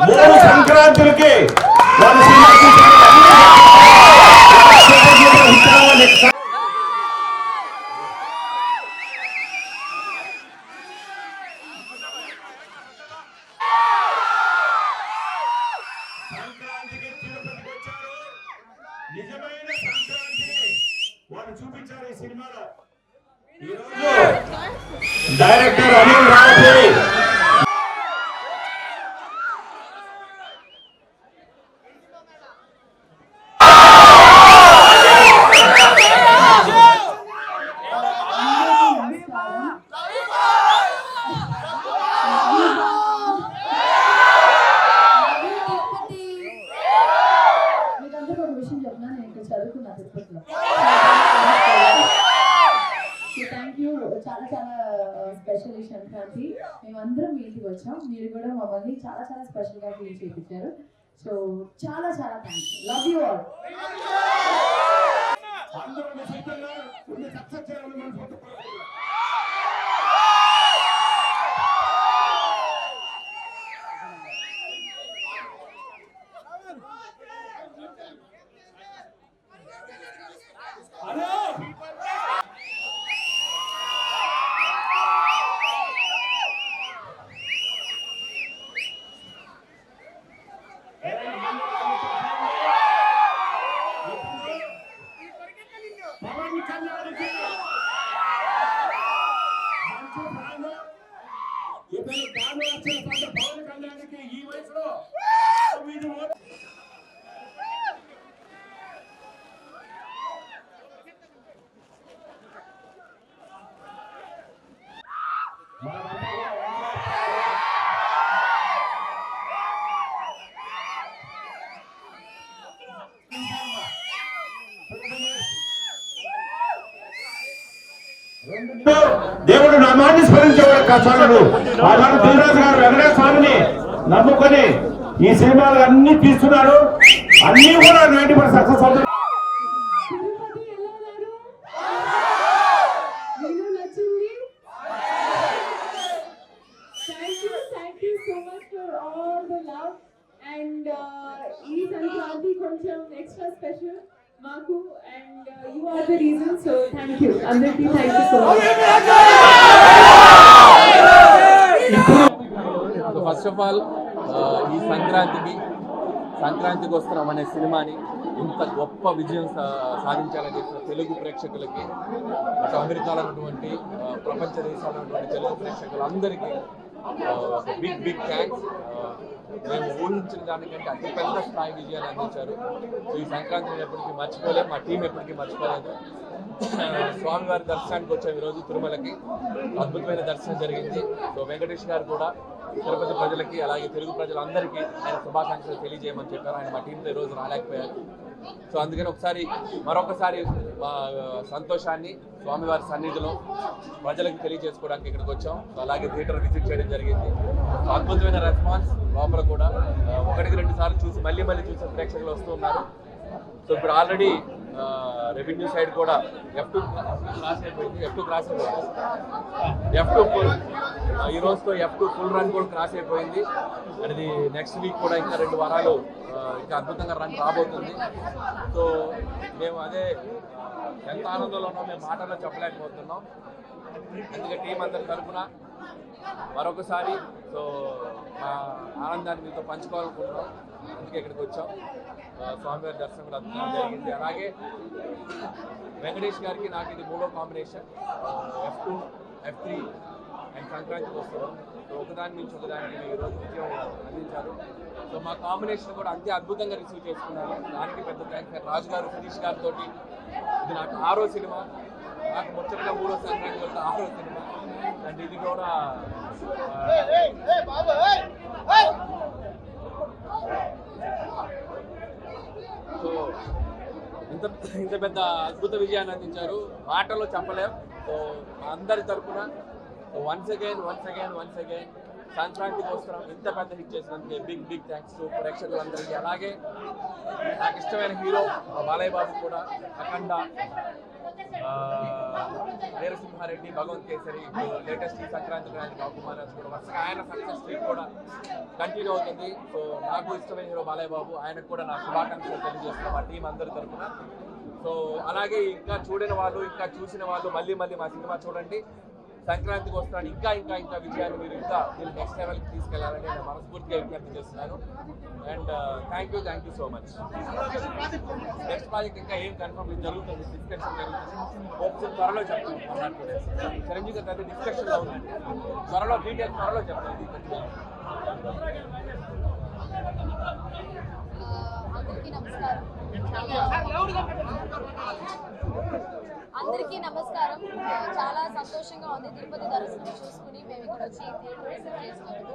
మూడు సంక్రాంతులకి నిజమైన సంక్రాంతిని వాళ్ళు చూపించారు ఈ సినిమాలో. డైరెక్టర్ అనిల్ రావుపూడి చాలా చాలా స్పెషల్ ఈ సంక్రాంతి మేమందరం మీ ఇంటికి వచ్చాం. మీరు కూడా మమ్మల్ని చాలా చాలా స్పెషల్గా ఫీల్ చేయించారు. సో చాలా చాలా thanks. Love you all. Pavan కళ్యాణ్కి ఈ వయసులో దేవుడు నామాన్ని స్మరించేవాడు కష్టాలను దేవరాజు గారు వెంకటేశ్వర స్వామిని నమ్ముకొని ఈ సినిమాలు అన్ని తీస్తున్నారు. అన్ని కూడా 90% సక్సెస్ అవుతుంది. ఈ సంక్రాంతి కొంచెం ఎక్స్ట్రా స్పెషల్ మాకు and you are the reason. So thank you అందరికీ. Thank you so much. First of all ఈ సంక్రాంతికి వస్తున్నాం అనే సినిమాని ఇంత గొప్ప విజయం సాధించాలని చెప్పిన తెలుగు ప్రేక్షకులకి, అటు అమెరికాలో ఉన్నటువంటి ప్రపంచ దేశాల్లో ఉన్నటువంటి తెలుగు ప్రేక్షకులందరికీ బిగ్ థ్యాంక్స్. మేము ఊహించిన దానికంటే అతిపెద్ద స్థాయి విజయాన్ని అందించారు. సో ఈ సంక్రాంతిని ఎప్పటికీ మర్చిపోలేము, మా టీం ఎప్పటికీ మర్చిపోలేదు. స్వామివారి దర్శనానికి వచ్చాము ఈరోజు తిరుమలకి. అద్భుతమైన దర్శనం జరిగింది. సో వెంకటేష్ గారు కూడా తిరుపతి ప్రజలకి అలాగే తెలుగు ప్రజలందరికీ ఆయన శుభాకాంక్షలు తెలియజేయమని చెప్పారు. ఆయన మా టీంతో ఈరోజు రాలేకపోయారు. సో అందుకని మరొకసారి సంతోషాన్ని స్వామివారి సన్నిధిలో ప్రజలకు తెలియజేసుకోవడానికి ఇక్కడికి వచ్చాం. అలాగే థియేటర్ విజిట్ చేయడం జరిగింది. అద్భుతమైన రెస్పాన్స్. లోపల కూడా 1-2 సార్లు చూసి మళ్ళీ చూసే ప్రేక్షకులు వస్తూ ఉన్నారు. సో ఇప్పుడు ఆల్రెడీ రెవెన్యూ సైడ్ కూడా F2 క్రాస్ అయిపోయింది. F2 ఫుల్ ఈ రోజుతో F2 ఫుల్ రన్ కూడా క్రాస్ అయిపోయింది. అది నెక్స్ట్ వీక్ కూడా ఇంకా 2 వారాలు ఇంకా అద్భుతంగా రన్ రాబోతుంది. సో మేము అదే ఎంత ఆనందంలో ఉన్నాం మేము మాటల్లో చెప్పలేకపోతున్నాం. అందుకే టీం అందరి తరఫున మరొకసారి సో మా ఆనందాన్ని మీతో పంచుకోవాలనుకుంటున్నాం. అందుకే ఇక్కడికి వచ్చాం. స్వామివారి దర్శనం కూడా అద్భుతంగా జరిగింది. అలాగే వెంకటేష్ గారికి నాకు ఇది 3వ కాంబినేషన్. F2, F3 అండ్ సంక్రాంతికి వస్తున్నాం. సో ఒకదాని నుంచి ఒకదానికి ఈరోజు విజయం అందించారు. సో మా కాంబినేషన్ కూడా అంతే అద్భుతంగా రిసీవ్ చేసుకున్నారు. దానికి పెద్ద థ్యాంక్స్. రాజు గారు, సతీష్ గారితో ఇది నాకు 6వ సినిమా. నాకు ముచ్చటగా 3వ సంక్రాంతి వల్ల 6వ సినిమా. అండ్ ఇది కూడా సో ఇంత పెద్ద అద్భుత విజయాన్ని అందించారు. మాటల్లో చెప్పలేం. సో అందరి తరఫున వన్స్ అగైన్ సంక్రాంతికి వస్తున్నాం ఇంత పెద్ద హిట్ చేసినందుకు బిగ్ థ్యాంక్స్ ప్రేక్షకులందరికీ. అలాగే నాకు ఇష్టమైన హీరో బాలయ్య బాబు కూడా, అఖండ, వీరసింహారెడ్డి, భగవంత్ కేసరి, ఇప్పుడు లేటెస్ట్ ఈ సంక్రాంతి రాకుమారాజు కూడా వరుసగా ఆయన సక్సెస్ స్ట్రీట్ కూడా కంటిన్యూ అవుతుంది. సో నాకు ఇష్టమైన హీరో బాలయ్య బాబు, ఆయనకు కూడా నా శుభాకాంక్షలు తెలియజేస్తున్నాం మా టీం అందరి తరఫున. సో అలాగే ఇంకా చూడని వాళ్ళు, ఇంకా చూసిన వాళ్ళు మళ్ళీ మా సినిమా చూడండి. సంక్రాంతికి వస్తున్నాను, ఇంకా విజయాన్ని మీరు నెక్స్ట్ లెవెల్కి తీసుకెళ్లాలని నేను మనస్ఫూర్తిగా విజ్ఞప్తి చేస్తున్నాను. And thank you so much. Next project ఇంకా ఏం కన్ఫర్మ్ జరుగుతుంది, డిస్కషన్ జరుగుతుంది. హోప్స్ త్వరలో చెప్తాను. చిరంజీవి గారు అయితే డిస్కషన్లో ఉందండి, త్వరలో చెప్తాను. అందరికీ నమస్కారం. చాలా సంతోషంగా ఉంది తిరుపతి దర్శనం చూసుకుని మేము ఇక్కడ వచ్చి థియేటర్ రిసీవ్ చేసినందుకు.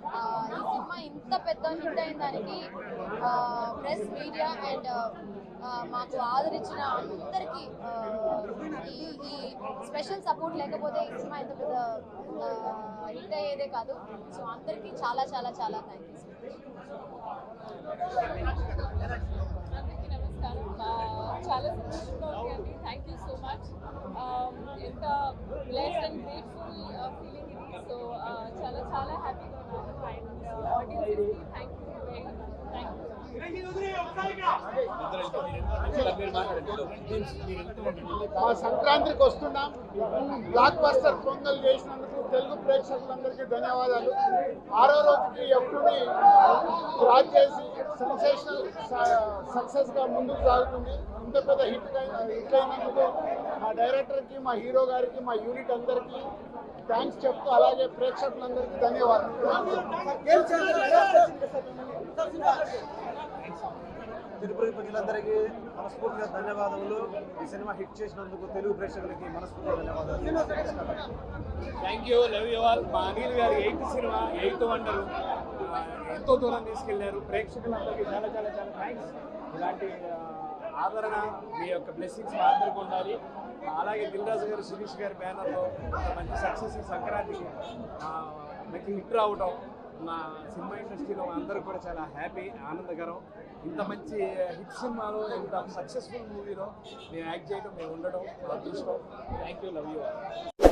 ఈ సినిమా ఇంత పెద్ద హిట్ అయిన దానికి ప్రెస్, మీడియా అండ్ మాకు ఆదరించిన అందరికీ ఈ స్పెషల్ సపోర్ట్ లేకపోతే ఈ సినిమా ఇంత పెద్ద హిట్ అయ్యేదే కాదు. సో అందరికీ చాలా థ్యాంక్ యూ. అందరికీ నమస్కారం. చాలా సంతోషంగా ఉంది అండి. Thank you so much. ఎంత బ్లెస్డ్ అండ్ గ్రేట్ఫుల్ ఫీలింగ్ ఇది. సో చాలా హ్యాపీగా ఉన్నాను. అండ్ ఆడియన్స్కి థ్యాంక్ యూ. మా సంక్రాంతికి వస్తున్నాం. బ్లాక్ బస్టర్ పొంగల్ చేసినందుకు తెలుగు ప్రేక్షకులందరికీ ధన్యవాదాలు. 6వ రోజుకి ఎప్పుడుని క్రాస్ చేసి సెన్సేషనల్ సక్సెస్గా ముందుకు సాగుతుంది. ఇంత పెద్ద హిట్ అయినందుకు మా డైరెక్టర్కి, మా హీరో గారికి, మా యూనిట్ అందరికీ థ్యాంక్స్ చెప్తూ, అలాగే ప్రేక్షకులందరికీ ధన్యవాదాలు. తిరుపతి ప్రజలందరికీ మనస్ఫూర్తిగా ధన్యవాదములు. ఈ సినిమా హిట్ చేసినందుకు తెలుగు ప్రేక్షకులకి మనస్ఫూర్తిగా ధన్యవాదాలు. Thank you, love you all. మా అనిల్ గారి 8th సినిమా, 8th వండరు ఎంతో దూరం తీసుకెళ్లారు. ప్రేక్షకులందరికీ చాలా థ్యాంక్స్. ఇలాంటి ఆదరణ, మీ యొక్క బ్లెస్సింగ్స్ మా అందరికీ ఉండాలి. అలాగే దిల్ రాజు గారు, శిరీష్ గారి బ్యానర్లో మంచి సక్సెస్, సంక్రాంతికి మంచి హిట్ రావటం మా సినిమా ఇండస్ట్రీలో అందరూ కూడా చాలా హ్యాపీ, ఆనందకరం. ఇంత మంచి హిట్ సినిమాలో, ఇంత సక్సెస్ఫుల్ మూవీలో మేము యాక్ట్ చేయడం, మేము ఉండడం మా అదృష్టం. Thank you, love you all.